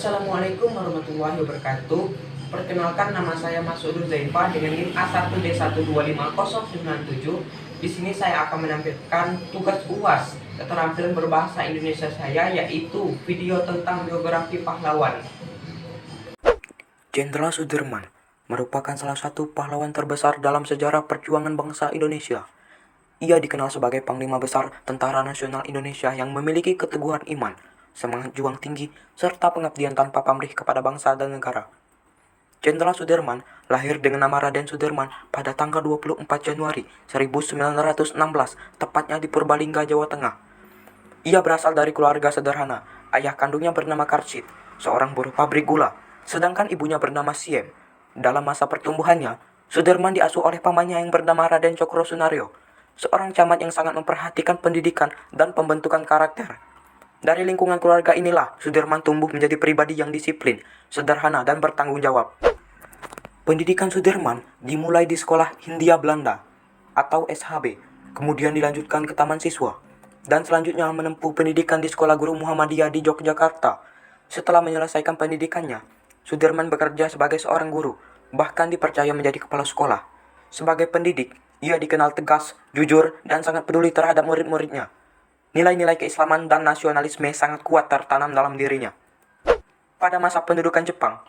Assalamualaikum warahmatullahi wabarakatuh. Perkenalkan, nama saya Masudul Zaifah dengan NIM A1D1250097. Di sini saya akan menampilkan tugas UAS keterampilan berbahasa Indonesia saya, yaitu video tentang biografi pahlawan. Jenderal Sudirman merupakan salah satu pahlawan terbesar dalam sejarah perjuangan bangsa Indonesia. Ia dikenal sebagai Panglima Besar Tentara Nasional Indonesia yang memiliki keteguhan iman, semangat juang tinggi, serta pengabdian tanpa pamrih kepada bangsa dan negara. Jenderal Sudirman lahir dengan nama Raden Sudirman pada tanggal 24 Januari 1916, tepatnya di Purbalingga, Jawa Tengah. Ia berasal dari keluarga sederhana. Ayah kandungnya bernama Karsid, seorang buruh pabrik gula, sedangkan ibunya bernama Siem. Dalam masa pertumbuhannya, Sudirman diasuh oleh pamannya yang bernama Raden Cokro Sunario, seorang camat yang sangat memperhatikan pendidikan dan pembentukan karakter. Dari lingkungan keluarga inilah Sudirman tumbuh menjadi pribadi yang disiplin, sederhana, dan bertanggung jawab. Pendidikan Sudirman dimulai di Sekolah Hindia Belanda atau SHB, kemudian dilanjutkan ke Taman Siswa, dan selanjutnya menempuh pendidikan di Sekolah Guru Muhammadiyah di Yogyakarta. Setelah menyelesaikan pendidikannya, Sudirman bekerja sebagai seorang guru, bahkan dipercaya menjadi kepala sekolah. Sebagai pendidik, ia dikenal tegas, jujur, dan sangat peduli terhadap murid-muridnya. Nilai-nilai keislaman dan nasionalisme sangat kuat tertanam dalam dirinya. Pada masa pendudukan Jepang,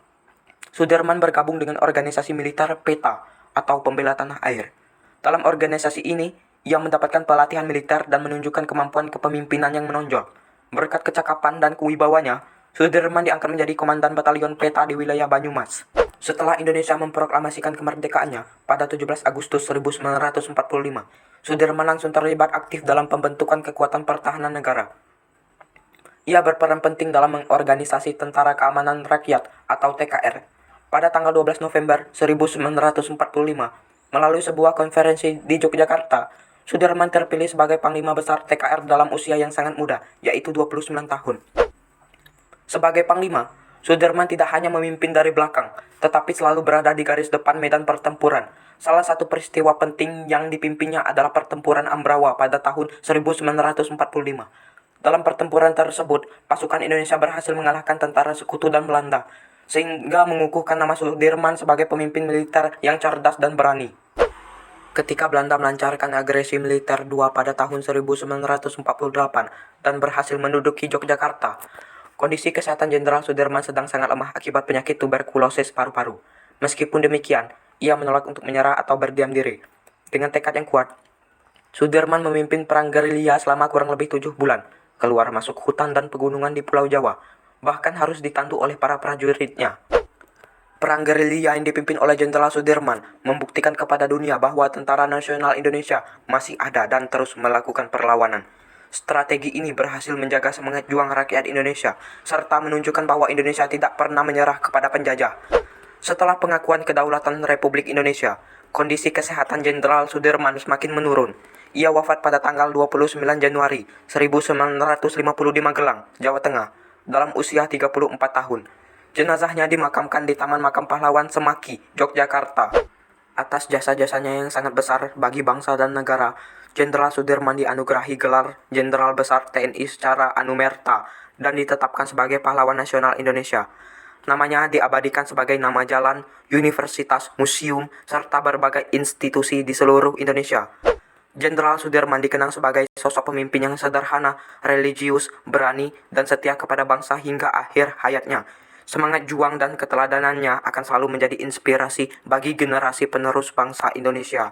Sudirman bergabung dengan organisasi militer PETA atau Pembela Tanah Air. Dalam organisasi ini, ia mendapatkan pelatihan militer dan menunjukkan kemampuan kepemimpinan yang menonjol. Berkat kecakapan dan kewibawanya, Sudirman diangkat menjadi komandan batalion PETA di wilayah Banyumas. Setelah Indonesia memproklamasikan kemerdekaannya pada 17 Agustus 1945, Sudirman langsung terlibat aktif dalam pembentukan kekuatan pertahanan negara. Ia berperan penting dalam mengorganisasi Tentara Keamanan Rakyat atau TKR. Pada tanggal 12 November 1945, melalui sebuah konferensi di Yogyakarta, Sudirman terpilih sebagai Panglima Besar TKR dalam usia yang sangat muda, yaitu 29 tahun. Sebagai Panglima, Sudirman tidak hanya memimpin dari belakang, tetapi selalu berada di garis depan medan pertempuran. Salah satu peristiwa penting yang dipimpinnya adalah pertempuran Ambrawa pada tahun 1945. Dalam pertempuran tersebut, pasukan Indonesia berhasil mengalahkan tentara sekutu dan Belanda, sehingga mengukuhkan nama Sudirman sebagai pemimpin militer yang cerdas dan berani. Ketika Belanda melancarkan agresi militer II pada tahun 1948 dan berhasil menduduki Yogyakarta, kondisi kesehatan Jenderal Sudirman sedang sangat lemah akibat penyakit tuberkulosis paru-paru. Meskipun demikian, ia menolak untuk menyerah atau berdiam diri. Dengan tekad yang kuat, Sudirman memimpin perang gerilya selama kurang lebih 7 bulan, keluar masuk hutan dan pegunungan di Pulau Jawa, bahkan harus ditandu oleh para prajuritnya. Perang gerilya yang dipimpin oleh Jenderal Sudirman membuktikan kepada dunia bahwa Tentara Nasional Indonesia masih ada dan terus melakukan perlawanan. Strategi ini berhasil menjaga semangat juang rakyat Indonesia, serta menunjukkan bahwa Indonesia tidak pernah menyerah kepada penjajah. Setelah pengakuan kedaulatan Republik Indonesia, kondisi kesehatan Jenderal Sudirman semakin menurun. Ia wafat pada tanggal 29 Januari 1950 di Magelang, Jawa Tengah, dalam usia 34 tahun. Jenazahnya dimakamkan di Taman Makam Pahlawan Semaki, Yogyakarta. Atas jasa-jasanya yang sangat besar bagi bangsa dan negara, Jenderal Sudirman dianugerahi gelar Jenderal Besar TNI secara anumerta dan ditetapkan sebagai pahlawan nasional Indonesia. Namanya diabadikan sebagai nama jalan, universitas, museum, serta berbagai institusi di seluruh Indonesia. Jenderal Sudirman dikenang sebagai sosok pemimpin yang sederhana, religius, berani, dan setia kepada bangsa hingga akhir hayatnya. Semangat juang dan keteladanannya akan selalu menjadi inspirasi bagi generasi penerus bangsa Indonesia.